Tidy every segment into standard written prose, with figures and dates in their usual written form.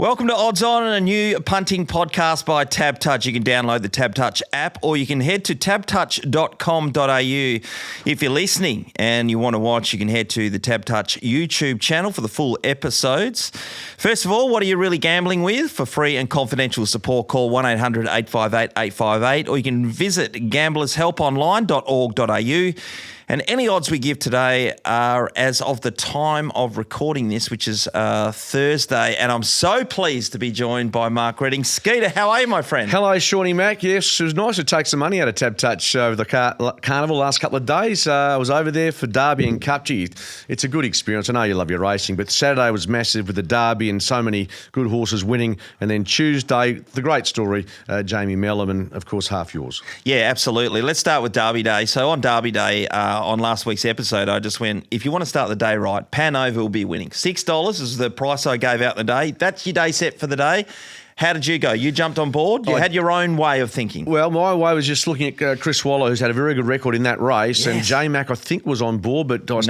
Welcome to Odds On, and a new punting podcast by Tab Touch. You can download the Tab Touch app, or you can head to tabtouch.com.au. If you're listening and you want to watch, you can head to the Tab Touch YouTube channel for the full episodes. First of all, what are you really gambling with? For free and confidential support, call 1-800-858-858, or you can visit gamblershelponline.org.au. And any odds we give today are as of the time of recording this, which is Thursday. And I'm so pleased to be joined by Mark Redding. Skeeter, how are you, my friend? Hello, Shawnee Mac. Yes, it was nice to take some money out of Tab Touch over the carnival last couple of days. I was over there for Derby and Cup. It's a good experience. I know you love your racing, but Saturday was massive with the Derby and so many good horses winning. And then Tuesday, the great story, Jamie Melbourne, and of course, half yours. Yeah, absolutely. Let's start with Derby Day. So on Derby Day, on last week's episode, I just went, if you want to start the day right, Panover will be winning. $6 is the price I gave out the day. That's your day set for the day. How did you go? You jumped on board? You had your own way of thinking? Well, my way was just looking at Chris Waller, who's had a very good record in that race. Yes. And J-Mac, I think, was on board, but I was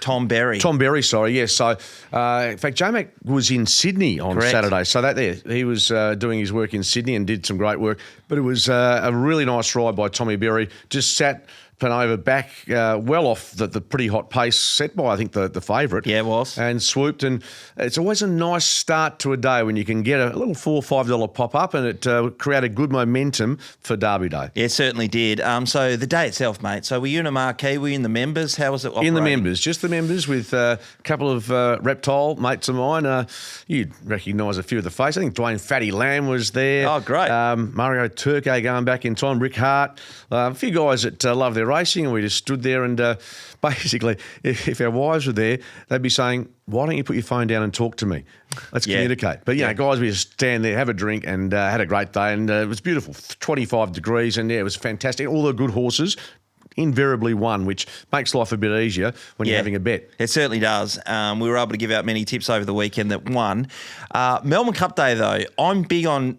Tom Berry. Tom Berry, sorry, yes. So, in fact, J-Mac was in Sydney on Saturday. So he was doing his work in Sydney and did some great work. But it was a really nice ride by Tommy Berry. Just sat Panover back well off the pretty hot pace set by, I think, the favourite. Yeah, it was. And swooped. And it's always a nice start to a day when you can get a little $4 or $5 pop-up, and it created good momentum for Derby Day. Yeah, it certainly did. So the day itself, mate. So were you in a marquee? Were you in the members? How was it operating? In the members. Just the members with a couple of reptile mates of mine. You'd recognise a few of the face. I think Dwayne Fatty Lamb was there. Oh, great. Mario Turco going back in time. Rick Hart. A few guys that love their racing, and we just stood there and basically if our wives were there, they'd be saying, why don't you put your phone down and talk to me? Let's communicate. But, guys, we just stand there, have a drink, and had a great day. And it was beautiful, 25 degrees, and, it was fantastic. All the good horses invariably won, which makes life a bit easier when you're having a bet. It certainly does. We were able to give out many tips over the weekend that won. Melbourne Cup Day, though, I'm big on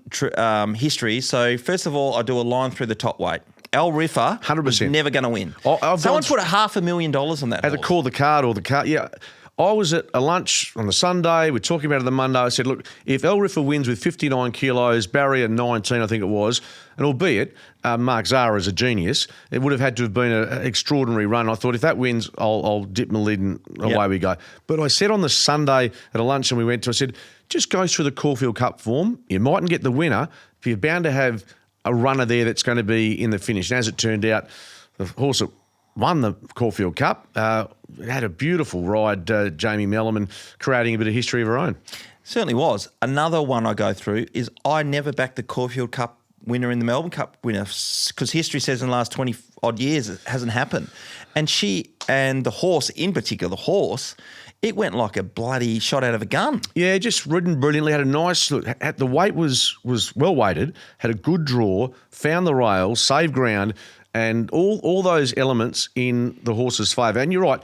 history. So, first of all, I do a line through the top weight. Al Riffa 100%. was never going to win. Someone put $500,000 on that Had to call the card or the card. Yeah. I was at a lunch on the Sunday. We're talking about it the Monday. I said, look, if El Riffa wins with 59 kilos, barrier 19, I think it was, and albeit Mark Zahra is a genius, it would have had to have been an extraordinary run. I thought if that wins, I'll dip my lid and away we go. But I said on the Sunday at a lunch and we went to, I said, just go through the Caulfield Cup form. You mightn't get the winner, but you're bound to have a runner there that's going to be in the finish. And as it turned out, the horse that won the Caulfield Cup had a beautiful ride, Jamie Melbourne, creating a bit of history of her own. Certainly was. Another one I go through is I never backed the Caulfield Cup winner in the Melbourne Cup winner because history says in the last 20-odd years it hasn't happened. And she and the horse, in particular, it went like a bloody shot out of a gun. Yeah, just ridden brilliantly, had a nice look. The weight was well weighted, had a good draw, found the rails, saved ground, and all those elements in the horse's favour. And you're right,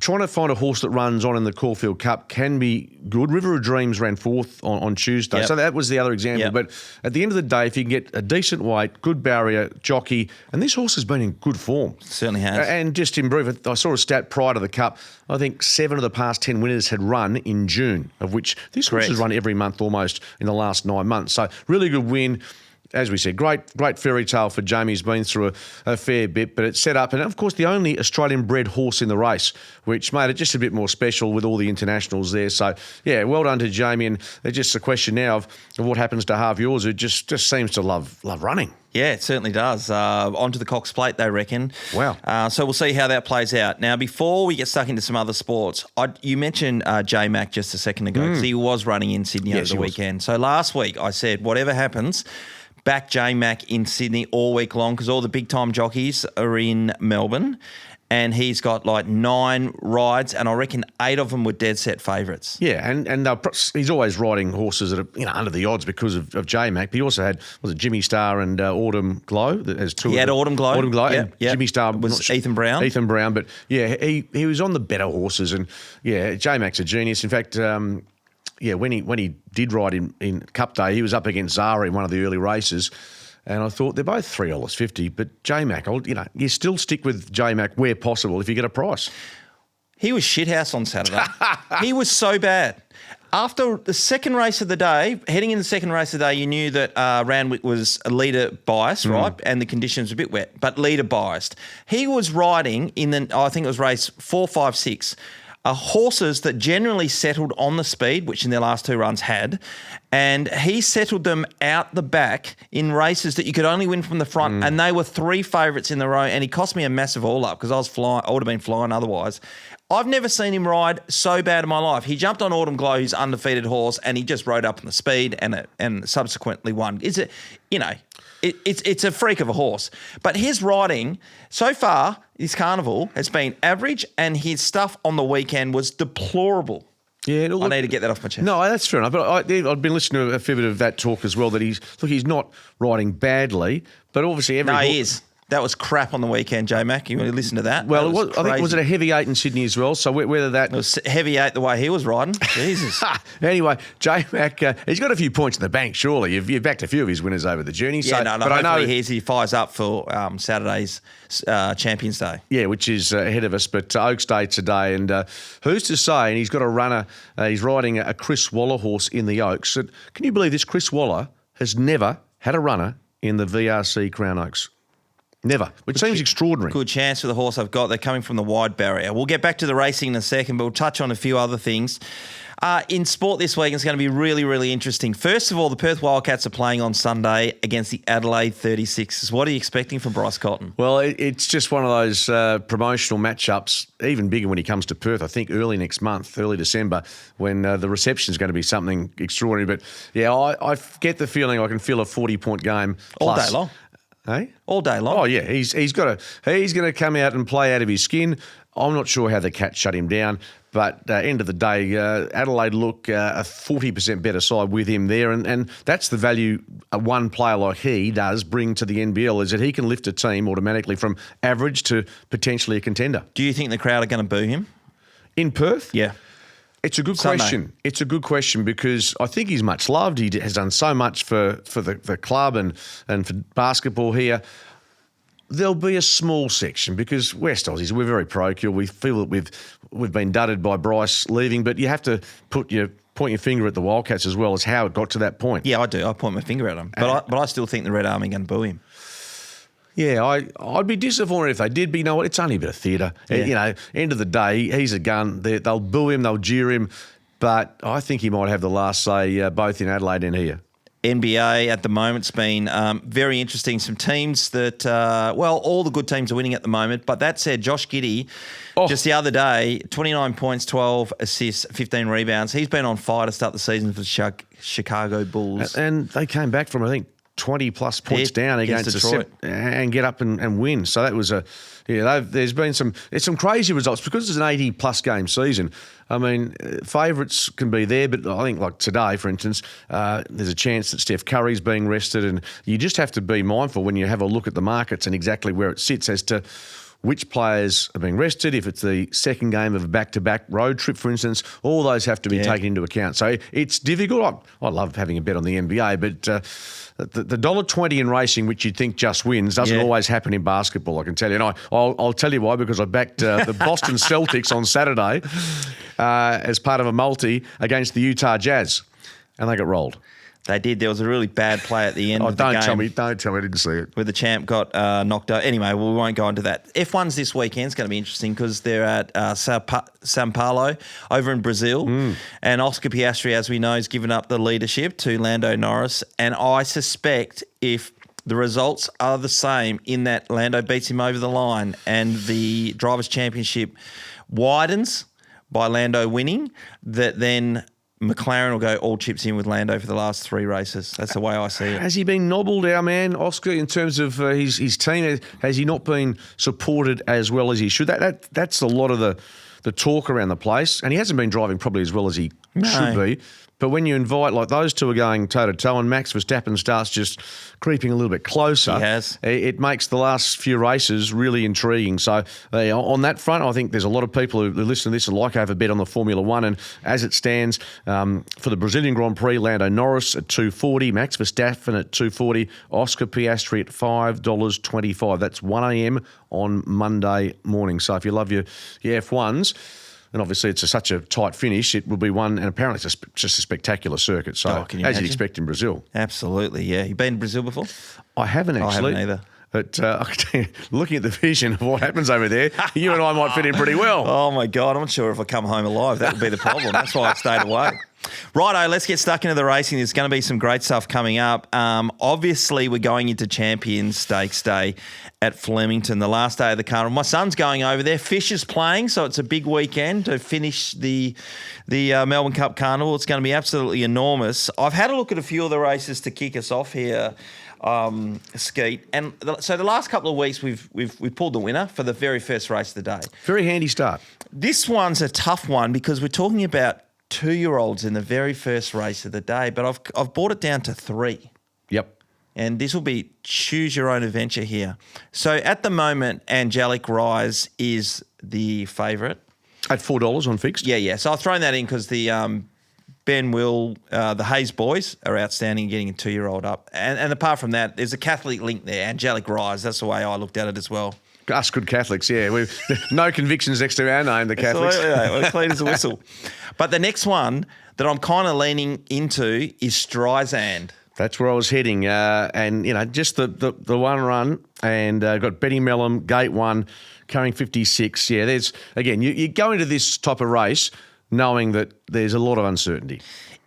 trying to find a horse that runs on in the Caulfield Cup can be good. River of Dreams ran fourth on Tuesday, so that was the other example. But at the end of the day, if you can get a decent weight, good barrier, jockey, and this horse has been in good form. Certainly has. And just in brief, I saw a stat prior to the Cup. I think 7 of the past 10 winners had run in June, of which this horse has run every month almost in the last 9 months. So really good win. As we said, great fairy tale for Jamie. He's been through a fair bit, but it's set up. And, of course, the only Australian-bred horse in the race, which made it just a bit more special with all the internationals there. So, well done to Jamie. And it's just a question now of what happens to Half Yours, who just seems to love running. Yeah, it certainly does. Onto the Cox Plate, they reckon. Wow. So we'll see how that plays out. Now, before we get stuck into some other sports, you mentioned J-Mac just a second ago because he was running in Sydney over the weekend. So last week I said, whatever happens, back J-Mac in Sydney all week long because all the big-time jockeys are in Melbourne. And he's got like 9 rides, and I reckon 8 of them were dead set favourites. Yeah, and he's always riding horses that are under the odds because of J-Mac. But he also had, was it Jimmy Star and Autumn Glow? As two. He had Autumn Glow. And Jimmy Star was Ethan Brown. Ethan Brown, but he was on the better horses, and J-Mac's a genius. In fact, when he did ride in Cup Day, he was up against Zara in one of the early races. And I thought they're both $3.50, but J-Mac, you still stick with J-Mac where possible if you get a price. He was shithouse on Saturday. He was so bad. After the second race of the day, heading into the second race of the day, you knew that Randwick was a leader biased, right? And the conditions were a bit wet, but leader biased. He was riding I think it was race 4, 5, 6, horses that generally settled on the speed, which in their last 2 runs had, and he settled them out the back in races that you could only win from the front, and they were 3 favourites in the row, and he cost me a massive all-up because I would have been flying otherwise. I've never seen him ride so bad in my life. He jumped on Autumn Glow, his undefeated horse, and he just rode up on the speed and subsequently won. It's a freak of a horse. But his riding, so far, this carnival has been average, and his stuff on the weekend was deplorable. Yeah, I need to get that off my chest. No, that's fair enough. But I've been listening to a fair bit of that talk as well, that he's not riding badly, but obviously he is. That was crap on the weekend, J-Mac. You want to listen to that? Well, I think, was it a heavy 8 in Sydney as well? So whether that... It was heavy 8 the way he was riding. Jesus. Anyway, J-Mac, he's got a few points in the bank, surely. You've backed a few of his winners over the journey. Yeah, so, but I know he fires up for Saturday's Champions Day. Yeah, which is ahead of us, but Oaks Day today. And who's to say, and he's got a runner, he's riding a Chris Waller horse in the Oaks. Can you believe this? Chris Waller has never had a runner in the VRC Crown Oaks. Never, which seems extraordinary. Good chance for the horse I've got. They're coming from the wide barrier. We'll get back to the racing in a second, but we'll touch on a few other things. In sport this week, it's going to be really, really interesting. First of all, the Perth Wildcats are playing on Sunday against the Adelaide 36ers. What are you expecting from Bryce Cotton? Well, it's just one of those promotional matchups, even bigger when he comes to Perth, I think early next month, early December, when the reception is going to be something extraordinary. But, yeah, I get the feeling I can feel a 40-point game all plus. Day long. Hey? All day long. Oh, yeah. He's going to come out and play out of his skin. I'm not sure how the Cats shut him down, but end of the day, Adelaide look a 40% better side with him there, and that's the value one player like he does bring to the NBL, is that he can lift a team automatically from average to potentially a contender. Do you think the crowd are going to boo him? In Perth? Yeah. It's a good Sunday. question. It's a good question because I think he's much loved. He has done so much for the club and for basketball here. There'll be a small section because West Aussies, we're very parochial. We feel that we've been dudded by Bryce leaving, but you have to point your finger at the Wildcats as well as how it got to that point. Yeah, I do. I point my finger at him. But I still think the Red Army are going to boo him. Yeah, I'd be disappointed if they did, but you know what? It's only a bit of theatre. Yeah. End of the day, he's a gun. They'll boo him, they'll jeer him, but I think he might have the last say both in Adelaide and here. NBA at the moment's been very interesting. Some teams that, all the good teams are winning at the moment. But that said, Josh Giddey, just the other day, 29 points, 12 assists, 15 rebounds. He's been on fire to start the season for the Chicago Bulls. And they came back from, I think, 20-plus points down against Detroit and get up and win. So that was there's been some crazy results because it's an 80-plus game season. I mean, favourites can be there, but I think like today, for instance, there's a chance that Steph Curry's being rested, and you just have to be mindful when you have a look at the markets and exactly where it sits as to which players are being rested, if it's the second game of a back-to-back road trip, for instance. All those have to be taken into account. So it's difficult. I love having a bet on the NBA, but the $1.20 in racing, which you'd think just wins, doesn't always happen in basketball, I can tell you. And I'll tell you why, because I backed the Boston Celtics on Saturday as part of a multi against the Utah Jazz, and they got rolled. They did. There was a really bad play at the end of the game. Don't tell me, I didn't see it. Where the champ got knocked out. Anyway, we won't go into that. F1's this weekend is going to be interesting because they're at Sao Paulo over in Brazil. And Oscar Piastri, as we know, has given up the leadership to Lando Norris. And I suspect if the results are the same in that Lando beats him over the line and the Drivers' Championship widens by Lando winning, that then McLaren will go all chips in with Lando for the last 3 races. That's the way I see it. Has he been nobbled, our man, Oscar, in terms of his team? Has he not been supported as well as he should? That's a lot of the talk around the place. And he hasn't been driving probably as well as he should be. But when you invite, like those two are going toe-to-toe and Max Verstappen starts just creeping a little bit closer, he has. It makes the last few races really intriguing. So on that front, I think there's a lot of people who listen to this and like to have a bet on the Formula One. And as it stands, for the Brazilian Grand Prix, Lando Norris at $2.40, Max Verstappen at $2.40, Oscar Piastri at $5.25. That's 1 a.m. on Monday morning. So if you love your F1s, and obviously it's such a tight finish, it will be one, and apparently it's just a spectacular circuit. So, can you as imagine? you'd expect in Brazil. Absolutely, yeah. You been to Brazil before? I haven't actually. I haven't either. But looking at the vision of what happens over there, you and I might fit in pretty well. Oh, my God. I'm not sure if I come home alive. That would be the problem. That's why I stayed away. Righto, let's get stuck into the racing. There's going to be some great stuff coming up. Obviously, we're going into Champions Stakes Day at Flemington, the last day of the carnival. My son's going over there. Fish is playing, so it's a big weekend to finish the Melbourne Cup Carnival. It's going to be absolutely enormous. I've had a look at a few of the races to kick us off here, Skeet. And so the last couple of weeks, we've pulled the winner for the very first race of the day. Very handy start. This one's a tough one because we're talking about 2-year-olds in the very first race of the day, but I've brought it down to 3. Yep. And this will be choose your own adventure here. So at the moment, Angelic Rise is the favourite. At $4 on fixed? Yeah. So I've thrown that in because the Ben Will, the Hayes boys are outstanding getting a 2-year-old up. And apart from that, there's a Catholic link there, Angelic Rise. That's the way I looked at it as well. Us good Catholics, yeah. We've no convictions next to our name, the Catholics. Absolutely, we're clean as a whistle. But the next one that I'm kind of leaning into is Streisand. That's where I was heading. And, just the one run, and got Betty Mellum, gate 1, carrying 56. Yeah, there's, again, you go into this type of race knowing that there's a lot of uncertainty.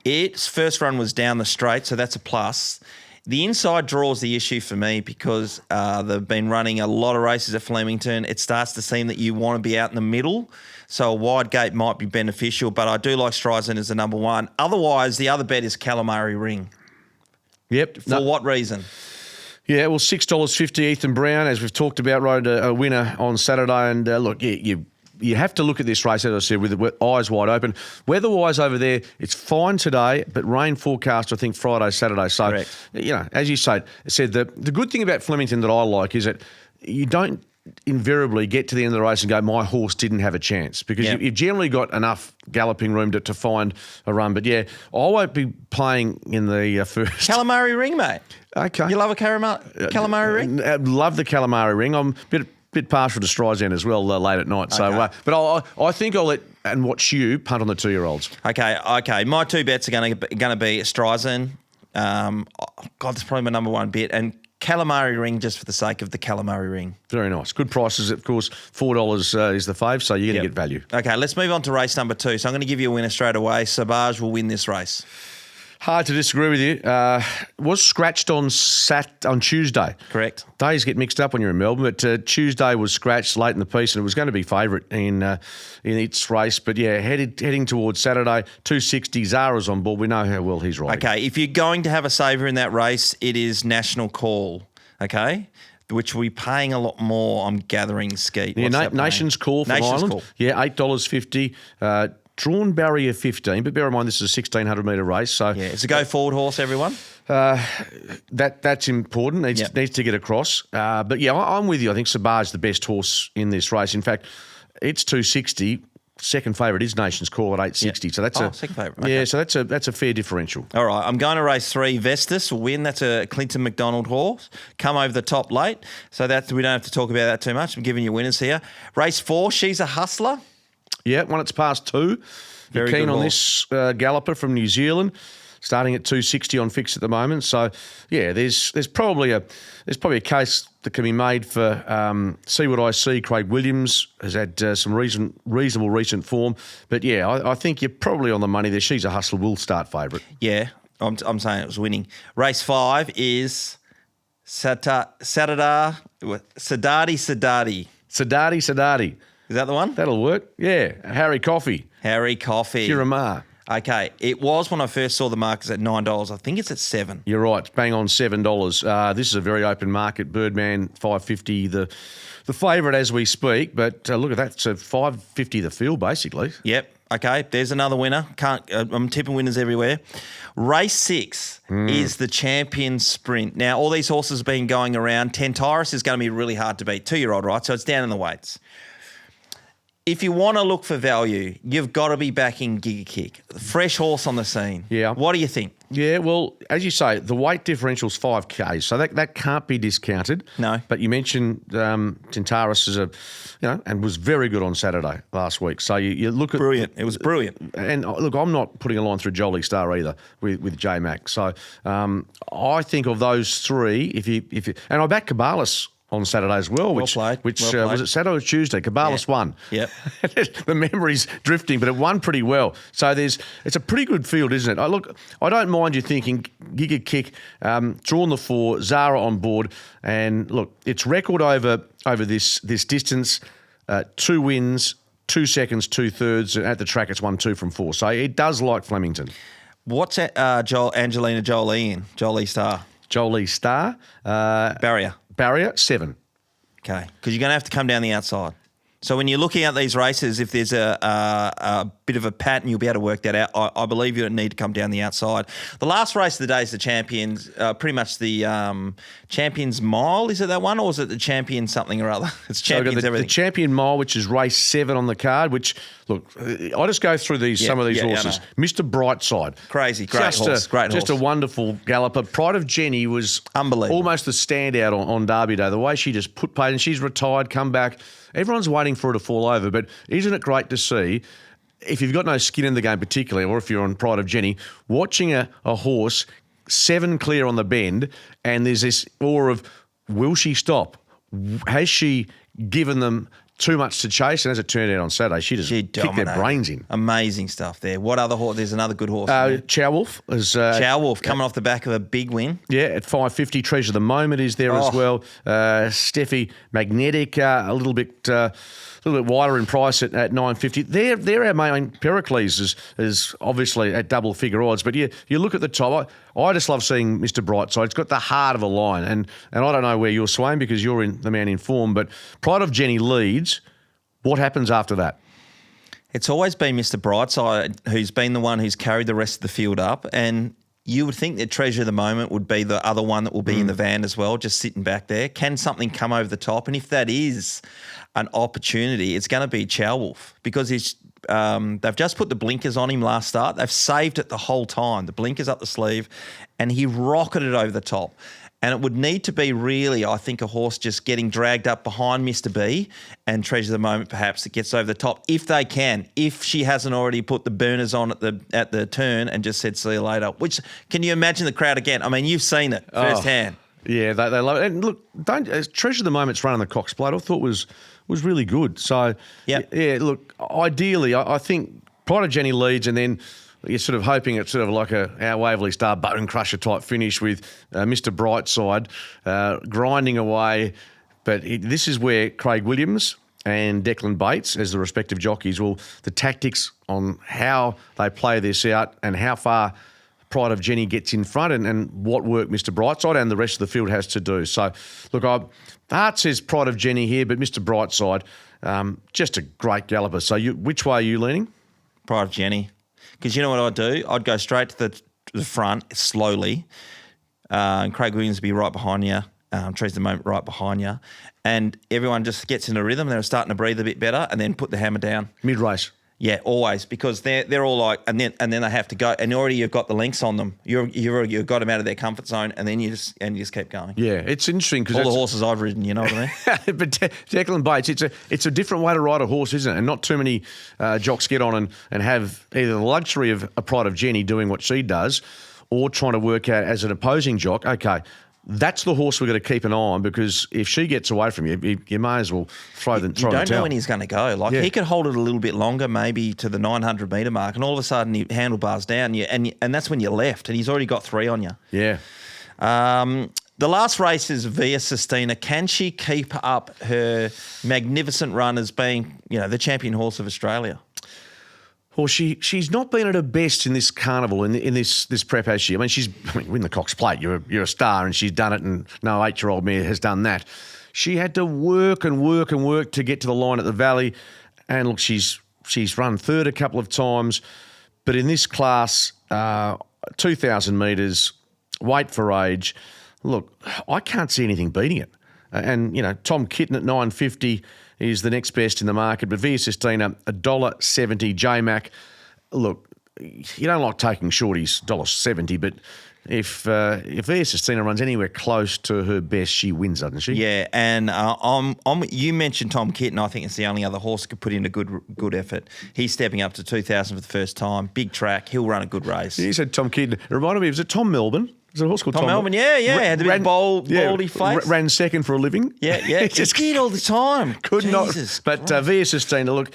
Its first run was down the straight, so that's a plus. The inside draw is the issue for me because they've been running a lot of races at Flemington. It starts to seem that you want to be out in the middle, so a wide gate might be beneficial, but I do like Streisand as the number 1. Otherwise, the other bet is Calamari Ring. Yep. For what reason? Yeah, well, $6.50, Ethan Brown, as we've talked about, rode a winner on Saturday. And look, you have to look at this race, as I said, with eyes wide open. Weather-wise over there, it's fine today, but rain forecast, I think, Friday, Saturday. So, correct. As you said, the good thing about Flemington that I like is that you don't invariably get to the end of the race and go, my horse didn't have a chance, because you've generally got enough galloping room to find a run. But, yeah, I won't be playing in the first. Calamari Ring, mate. Okay. You love a Calamari Ring? Love the Calamari Ring. I'm a bit partial to Streisand as well late at night. So, Okay. but I think I'll let and watch you punt on the 2-year-olds. Okay. My 2 bets are going to be Streisand. That's probably my number 1 bet. And Calamari Ring, just for the sake of the Calamari Ring. Very nice. Good prices, of course. $4 is the fave, so you're going to get value. Okay, let's move on to race number 2. So I'm going to give you a winner straight away. Sabaj will win this race. Hard to disagree with you. Was scratched on Tuesday. Correct. Days get mixed up when you're in Melbourne, but Tuesday was scratched late in the piece, and it was going to be favourite in its race. But yeah, heading towards Saturday, 260. Zara's on board. We know how well he's riding. Okay, if you're going to have a saver in that race, it is National Call. Okay. Which will be paying a lot more, I'm gathering, Skeet. Yeah, Nation's Call from Ireland. Call. Yeah, $8.50. Drawn barrier 15, but bear in mind this is a 1,600-metre race. So yeah, it's a go-forward horse, everyone. That's important. Needs to get across. But yeah, I'm with you. I think Sabaj's the best horse in this race. In fact, it's 260. Second favourite is Nation's Call at 860. So that's second favourite. Okay. Yeah, so that's a fair differential. All right, I'm going to race 3. Vestus will win. That's a Clinton McDonald horse. Come over the top late. So we don't have to talk about that too much. I'm giving you winners here. Race 4, She's a Hustler. Yeah, one it's past 2. Very keen on this galloper from New Zealand, starting at 260 on fix at the moment. So yeah, there's probably a case that can be made for See What I See. Craig Williams has had some reasonable recent form, but yeah, I think you're probably on the money there. She's a Hustler will start favourite. Yeah, I'm saying it was winning. Race 5 is Sadadi. Is that the one? That'll work. Yeah, Harry Coffey. Kiramar. Okay, it was when I first saw the markers at $9. I think it's at $7. You're right, bang on $7. This is a very open market. Birdman $5.50, the favourite as we speak. But look at that, it's a $5.50 the field basically. Yep. Okay, there's another winner. I'm tipping winners everywhere. Race 6 is the Champion Sprint. Now, all these horses have been going around. Tentaris is going to be really hard to beat. 2-year-old, right? So it's down in the weights. If you want to look for value, you've got to be backing Giga Kick. Fresh horse on the scene. Yeah. What do you think? Yeah, well, as you say, the weight differential's 5K, so that can't be discounted. No. But you mentioned Tintaris is and was very good on Saturday last week. So you look at Brilliant. It was brilliant. And look, I'm not putting a line through Jolie Star either with J-Mac. So I think of those three, if you and I back Cabalas on Saturday as well, Well played. Was it Saturday or Tuesday? Cabalas won. Yep. The memory's drifting, but it won pretty well. So it's a pretty good field, isn't it? I don't mind you thinking Giga Kick, drawn the 4, Zara on board, and look, it's record over this distance, 2 wins, 2 seconds, 2/3. At the track, it's 1-2 from 4. So it does like Flemington. What's that, Angelina Jolie in? Jolie Star. Jolie Star. Barrier, 7. Okay, because you're going to have to come down the outside. So when you're looking at these races, if there's a bit of a pattern, you'll be able to work that out. I believe you need to come down the outside. The last race of the day is the Champions, pretty much the Champions Mile. Is it that one, or is it the Champion something or other? It's Champions everything. The Champion Mile, which is race 7 on the card, which, look, I just go through some of these horses. Mr. Brightside. Crazy, great horse. Just a wonderful galloper. Pride of Jenny was unbelievable. Almost the standout on Derby Day. The way she just put pace, and she's retired, come back. Everyone's waiting for her to fall over, but isn't it great to see, if you've got no skin in the game particularly, or if you're on Pride of Jenny, watching a horse 7 clear on the bend, and there's this awe of, will she stop? Has she given them too much to chase? And as it turned out on Saturday, she kicked their brains in. Amazing stuff there. What other horse? There's another good horse. Chow Wolf. Chow Wolf coming off the back of a big win. Yeah, at 550. Treasure of the Moment is there as well. Steffi Magnetic, a little bit wider in price at 950. They're our main Pericles is obviously at double figure odds. But you look at the top. I just love seeing Mr. Brightside. It's got the heart of a lion. And I don't know where you're swaying because you're the man in form. But Pride of Jenny leads. What happens after that? It's always been Mr. Brightside who's been the one who's carried the rest of the field up. And you would think that Treasure of the Moment would be the other one that will be in the van as well, just sitting back there. Can something come over the top? And if that is an opportunity, it's going to be Chow Wolf because they've just put the blinkers on him last start. They've saved it the whole time. The blinkers up the sleeve, and he rocketed over the top. And it would need to be really, I think, a horse just getting dragged up behind Mr. B and Treasure of the Moment perhaps that gets over the top, if they can, if she hasn't already put the burners on at the turn and just said, see you later. Which, can you imagine the crowd again? I mean, you've seen it firsthand. Yeah, they love it. And look, Treasure of the Moment's run on the Cox Plate I thought was really good. So, yeah, look, ideally, I think Pride of Jenny leads, and then you're sort of hoping it's sort of like our Waverley Star bone crusher type finish with Mr. Brightside grinding away. But this is where Craig Williams and Declan Bates, as the respective jockeys, the tactics on how they play this out and how far Pride of Jenny gets in front and what work Mr. Brightside and the rest of the field has to do. So, look, the heart says Pride of Jenny here, but Mr. Brightside, just a great galloper. So which way are you leaning? Pride of Jenny. Because you know what I'd do? I'd go straight to the front slowly, and Craig Williams would be right behind you, Treasure of the Moment right behind you, and everyone just gets in a rhythm. They're starting to breathe a bit better, and then put the hammer down. Mid-race. Yeah, always, because they're all like, and then they have to go, and already you've got the links on them. You've got them out of their comfort zone, and then you just keep going. Yeah, it's interesting because all the horses I've ridden, you know what I mean. But Declan Bates, it's a different way to ride a horse, isn't it? And not too many jocks get on and have either the luxury of a Pride of Jenny doing what she does, or trying to work out as an opposing jock. Okay, that's the horse we've got to keep an eye on, because if she gets away from you, you may as well throw the towel. You don't know when he's going to go. Like, he could hold it a little bit longer, maybe to the 900-metre mark, and all of a sudden he handlebars down, and that's when you're left, and he's already got 3 on you. Yeah. The last race is Via Sistina. Can she keep up her magnificent run as being, the champion horse of Australia? Well, she's not been at her best in this carnival, in this prep, has she? I mean, win the Cox Plate, you're a star, and she's done it, and no 8-year-old mare has done that. She had to work and work and work to get to the line at the Valley, and look, she's run third a couple of times, but in this class, 2,000 metres, weight for age, look, I can't see anything beating it. And, Tom Kitten at 950 is the next best in the market, but Via Sistina, $1.70. J-Mac, look, you don't like taking Shorty's $1.70, but if Sistina runs anywhere close to her best, she wins, doesn't she? Yeah, and you mentioned Tom Kitten. I think it's the only other horse that could put in a good effort. He's stepping up to 2,000 for the first time. Big track. He'll run a good race. You said Tom Kitten. It reminded me, was it Tom Melbourne? Is it a horse called Tom Melbourne? Yeah. Had the big baldy face. Ran second for a living. Yeah. Just did all the time. Jesus not. But Via Sistina, look,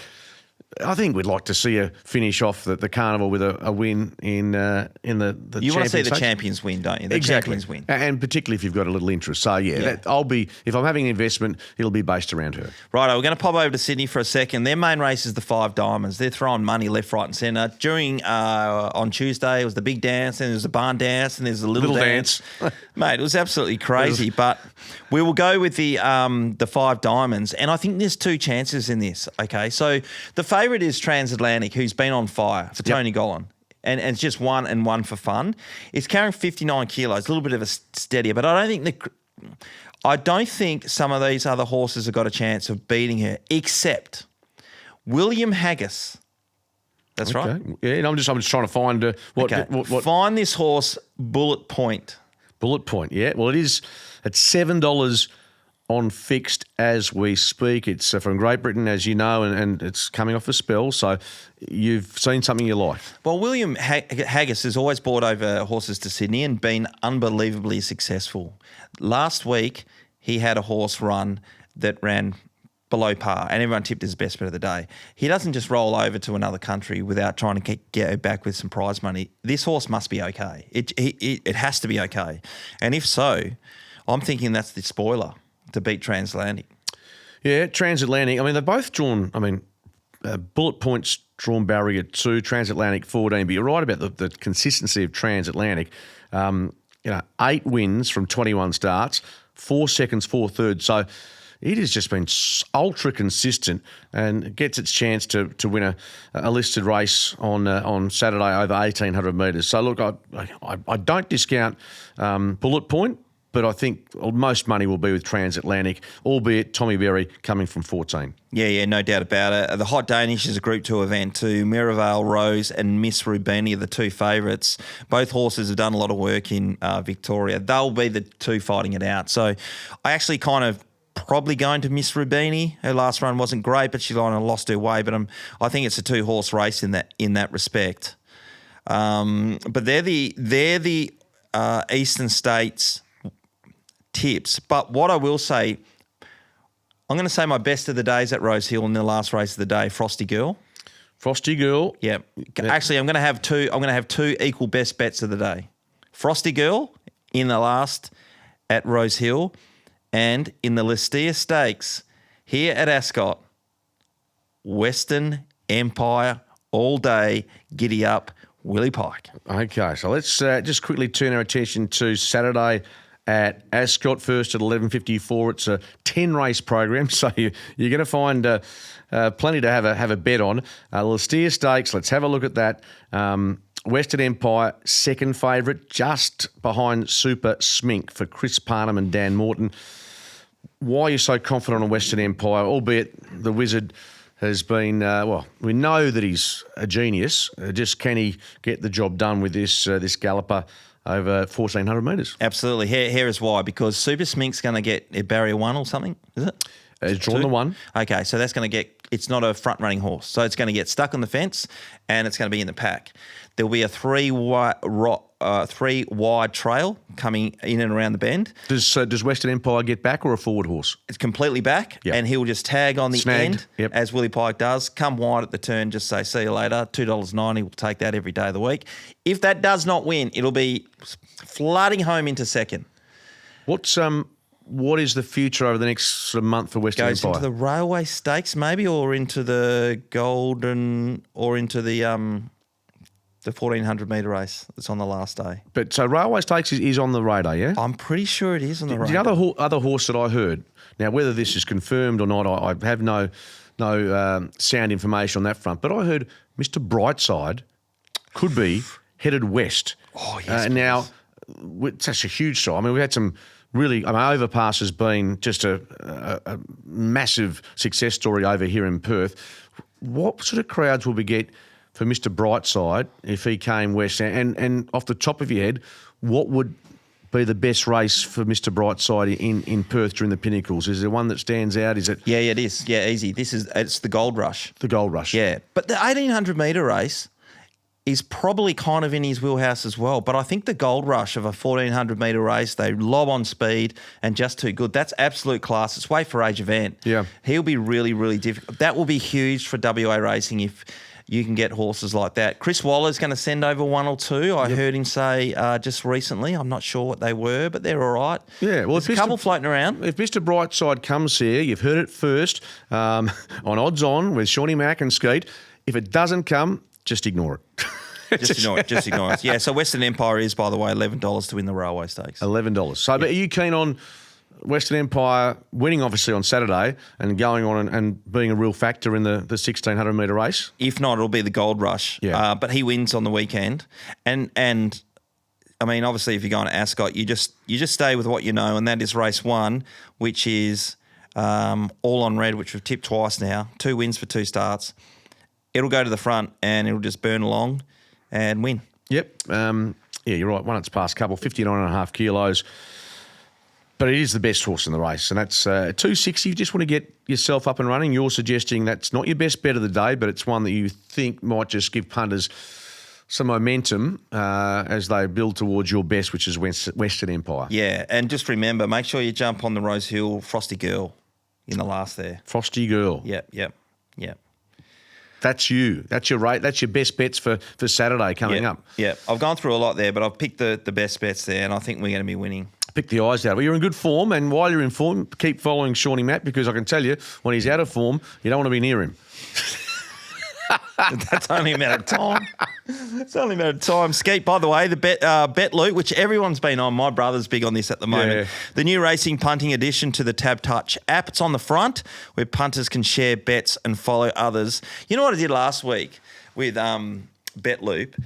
I think we'd like to see her finish off the carnival with a win in the You want to see the Stakes. champions win, don't you? The Exactly. champions win. And particularly if you've got a little interest. So, if I'm having an investment, it'll be based around her. Right, we're going to pop over to Sydney for a second. Their main race is the 5 Diamonds. They're throwing money left, right and centre. During, on Tuesday, it was the big dance, and there's the barn dance, and there's the little dance. Mate, it was absolutely crazy. But we will go with the 5 Diamonds, and I think there's 2 chances in this, okay? So the favourite is Transatlantic, who's been on fire for Tony Gollan. And it's just one for fun. It's carrying 59 kilos, a little bit of a steadier, but I don't think some of these other horses have got a chance of beating her, except William Haggis. That's right. Yeah, and I'm just trying to find what. Find this horse, Bullet Point. Bullet Point, yeah. Well, it is at $7 on fixed as we speak. It's from Great Britain, as you know, and it's coming off a spell. So you've seen something you like. Well, William Haggis has always brought over horses to Sydney and been unbelievably successful. Last week, he had a horse run that ran below par, and everyone tipped his best bet of the day. He doesn't just roll over to another country without trying to get back with some prize money. This horse must be okay. It has to be okay. And if so, I'm thinking that's the spoiler to beat Transatlantic. Yeah, Transatlantic. I mean, they're both drawn. I mean, Bullet Point's drawn barrier 2, Transatlantic 14. But you're right about the consistency of Transatlantic. 8 wins from 21 starts, 4 seconds, 4 thirds. So it has just been ultra consistent and gets its chance to win a listed race on Saturday over 1,800 metres. So look, I don't discount Bullet Point, but I think most money will be with Transatlantic, albeit Tommy Berry coming from 14. Yeah, no doubt about it. The Hot Danish is a Group 2 event too. Merivale Rose and Miss Rubini are the 2 favourites. Both horses have done a lot of work in Victoria. They'll be the 2 fighting it out. So I actually kind of probably going to Miss Rubini. Her last run wasn't great, but she kind of lost her way. But I think it's a 2-horse race in that respect. But they're the Eastern States tips. But what I will say, I'm going to say my best of the days at Rose Hill in the last race of the day, Frosty Girl. Frosty Girl. Yeah. Actually, I'm going to have 2. I'm going to have 2 equal best bets of the day. Frosty Girl in the last at Rose Hill, and in the Listia Stakes here at Ascot, Western Empire all day, giddy up, Willie Pike. Okay, so let's just quickly turn our attention to Saturday at Ascot, first at 11:54. It's a 10-race program, so you're going to find plenty to have a bet on. Listia Stakes, let's have a look at that. Western Empire, second favourite, just behind Super Smink for Chris Parnham and Dan Morton. Why are you so confident on Western Empire, albeit the Wizard has been, we know that he's a genius. Just can he get the job done with this galloper over 1,400 metres? Absolutely. Here is why. Because Super Smink's going to get a barrier 1 or something, is it? It's drawn the 1. Okay, so that's going to get, it's not a front-running horse. So it's going to get stuck on the fence and it's going to be in the pack. There'll be a 3 wide trail coming in and around the bend. Does Western Empire get back or a forward horse? It's completely back, and he'll just tag on the end, as Willie Pike does, come wide at the turn, just say, see you later, $2.90, we'll take that every day of the week. If that does not win, it'll be flooding home into second. What is the future over the next sort of month for Western Empire? Goes into the Railway Stakes maybe, or into the Golden, or into the 1,400 metre race that's on the last day. But so Railway Stakes is on the radar, yeah? I'm pretty sure it is on the radar. The other horse that I heard, now whether this is confirmed or not, I have no sound information on that front, but I heard Mr. Brightside could be headed west. Oh, yes. Now, it's such a huge story. I mean, we've had some really, Overpass has been just a massive success story over here in Perth. What sort of crowds will we get for Mr. Brightside if he came west? And off the top of your head, what would be the best race for Mr. Brightside in Perth during the Pinnacles? Is there one that stands out? Is it? Yeah, it is. Yeah, easy. It's the Gold Rush. The Gold Rush. Yeah, but the 1,800 metre race is probably kind of in his wheelhouse as well. But I think the Gold Rush of a 1,400 metre race, they lob on speed and just too good. That's absolute class. It's weight for age event. Yeah. He'll be really, really difficult. That will be huge for WA racing if you can get horses like that. Chris Waller's going to send over one or two. I heard him say just recently. I'm not sure what they were, but they're all right. Yeah, well, there's a couple floating around. If Mr. Brightside comes here, you've heard it first on Odds On with Shawnee Mac and Skeet. If it doesn't come, just ignore it. Just ignore it. Just ignore it. Yeah, so Western Empire is, by the way, $11 to win the Railway Stakes. $11. So, but are you keen on Western Empire winning, obviously, on Saturday and going on and being a real factor in the 1,600 metre race? If not, it'll be the Gold Rush. Yeah. But he wins on the weekend. And I mean, obviously, if you're going to Ascot, you just stay with what you know, and that is race 1, which is All on Red, which we've tipped twice now. 2 wins for 2 starts. It'll go to the front and it'll just burn along and win. Yep. Yeah, you're right. One, it's past couple, 59.5 kilos. But it is the best horse in the race, and that's 260. You just want to get yourself up and running. You're suggesting that's not your best bet of the day, but it's one that you think might just give punters some momentum as they build towards your best, which is Western Empire. Yeah, and just remember, make sure you jump on the Rose Hill Frosty Girl in the last there. Frosty Girl. Yep. That's you. That's your rate. That's your best bets for Saturday coming up. Yeah, I've gone through a lot there, but I've picked the best bets there, and I think we're going to be winning. Pick the eyes out. Well, you're in good form, and while you're in form, keep following Shawnee Matt, because I can tell you, when he's out of form, you don't want to be near him. That's only a matter of time. It's only a matter of time. Skeet, by the way, the bet loot, which everyone's been on. My brother's big on this at the moment. Yeah. The new racing punting addition to the Tab Touch app. It's on the front where punters can share bets and follow others. You know what I did last week with Bet Loop?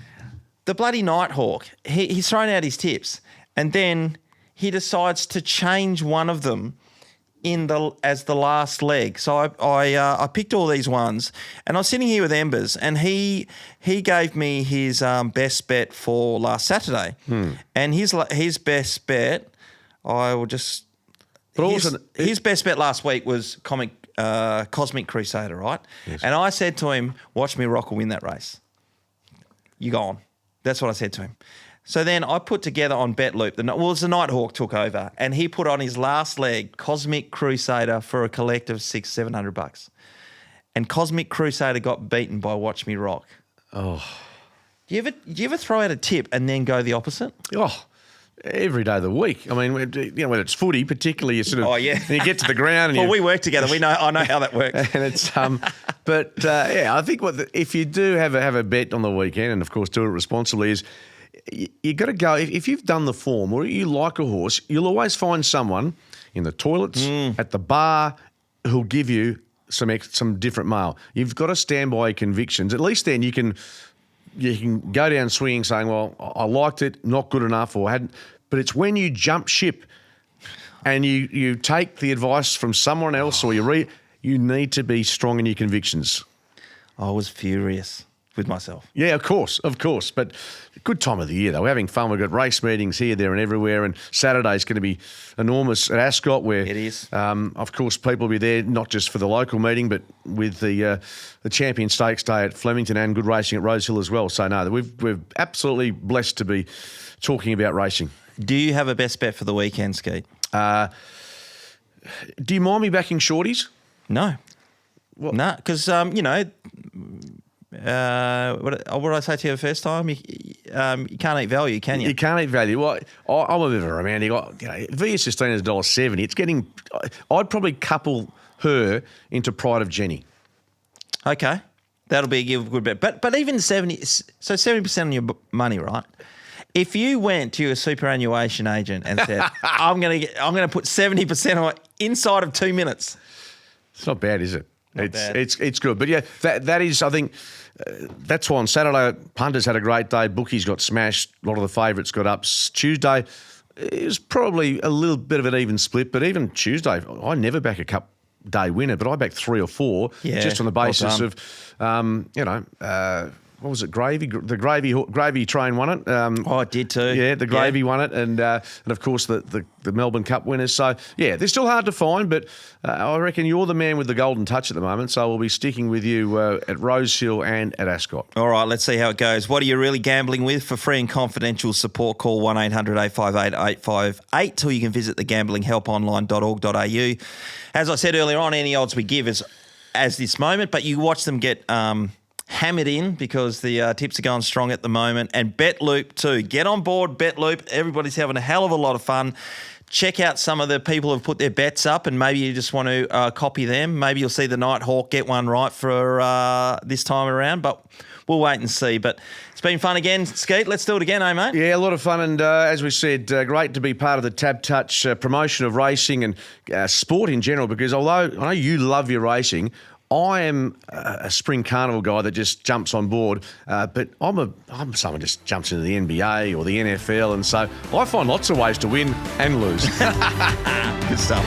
The bloody Nighthawk. He's thrown out his tips, and then he decides to change one of them as the last leg. So I picked all these ones, and I was sitting here with Embers, and he gave me his best bet for last Saturday, and his best bet, I will just. His best bet last week was Cosmic Crusader, right? Yes. And I said to him, "Watch me rock will win that race." You go on. That's what I said to him. So then I put together on Bet Loop, the Nighthawk took over, and he put on his last leg Cosmic Crusader for a collective $600-700. And Cosmic Crusader got beaten by Watch Me Rock. Oh. Do you ever throw out a tip and then go the opposite? Oh, every day of the week. I mean, when it's footy, particularly, you sort of, and you get to the ground. And we work together. I know how that works. And it's I think if you do have a bet on the weekend, and of course do it responsibly, is you got to go. If you've done the form or you like a horse, you'll always find someone in the toilets, at the bar, who'll give you some different mail. You've got to stand by your convictions. At least then you can go down swinging, saying, "Well, I liked it, not good enough, or hadn't." But it's when you jump ship and you take the advice from someone else, or you need to be strong in your convictions. I was furious with myself. Yeah, of course. But good time of the year, though. We're having fun. We've got race meetings here, there and everywhere, and Saturday's going to be enormous at Ascot, where it is. Of course, people will be there, not just for the local meeting, but with the Champion Stakes Day at Flemington and good racing at Rose Hill as well. So, no, we're absolutely blessed to be talking about racing. Do you have a best bet for the weekend, Skeet? Do you mind me backing shorties? No. No, because, what did I say to you the first time? You can't eat value, can you? You can't eat value. Well, I'm a bit of a romantic. VS16 is $1.70. It's getting. I'd probably couple her into Pride of Jenny. Okay, that'll be a good bet. But even 70% on your money, right? If you went to your superannuation agent and said, "I'm going to put 70% on it inside of 2 minutes," it's not bad, is it? Bad. It's good. But yeah, that is, I think, that's why on Saturday, punters had a great day. Bookies got smashed. A lot of the favourites got ups. Tuesday, it was probably a little bit of an even split. But even Tuesday, I never back a cup day winner, but I backed 3 or 4 just on the basis of, what was it, Gravy? The Gravy train won it. Oh, it did too. Yeah, the Gravy won it, and of course the Melbourne Cup winners. So yeah, they're still hard to find, but I reckon you're the man with the golden touch at the moment. So we'll be sticking with you at Rosehill and at Ascot. All right, let's see how it goes. What are you really gambling with? For free and confidential support, call 1-800-858-858, or you can visit thegamblinghelponline.org.au. As I said earlier on, any odds we give is as this moment, but you watch them get hammered in because the tips are going strong at the moment. And BetLoop too. Get on board BetLoop. Everybody's having a hell of a lot of fun. Check out some of the people who've put their bets up, and maybe you just want to copy them. Maybe you'll see the Nighthawk get one right for this time around, but we'll wait and see. But it's been fun again, Skeet. Let's do it again, mate? Yeah, a lot of fun, and as we said, great to be part of the Tab Touch promotion of racing and sport in general, because although I know you love your racing, I am a spring carnival guy that just jumps on board, but I'm someone just jumps into the NBA or the NFL, and so I find lots of ways to win and lose. Good stuff.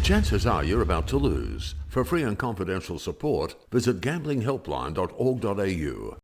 Chances are you're about to lose. For free and confidential support, visit gamblinghelpline.org.au.